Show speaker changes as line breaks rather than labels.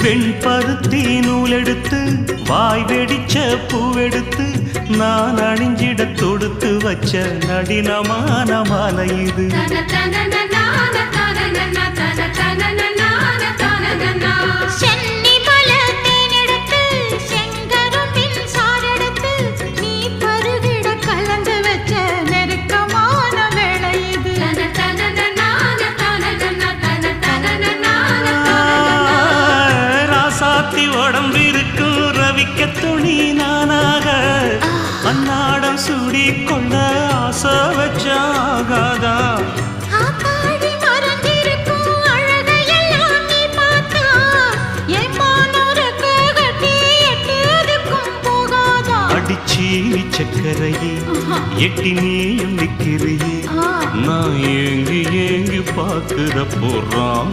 வெண்பருத்தி நூலெடுத்து வாய் வெடிச்ச பூவெடுத்து நான் அணிஞ்சிட தொடுத்து வச்ச நடினமான மாலை இது. உடம்பிருக்கும் ரவிக்க துணி நானாக அன்னாடம் சூடி கொள்ள ஆசை வச்சாகாதா. அடிச்சி சக்கரையே எட்டி நீயும் நிக்கிறியே நான் ஏங்கி ஏங்கி பார்க்கிற போறான்.